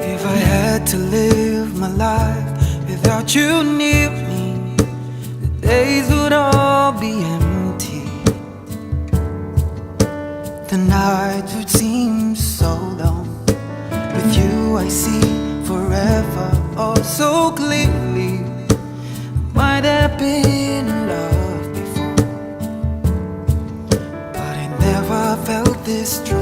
If I had to live my life without you near me, the days would all be empty. The nights would seem so long. With you I see forever, oh so clearly. Might have been in love before, but I never felt this strong.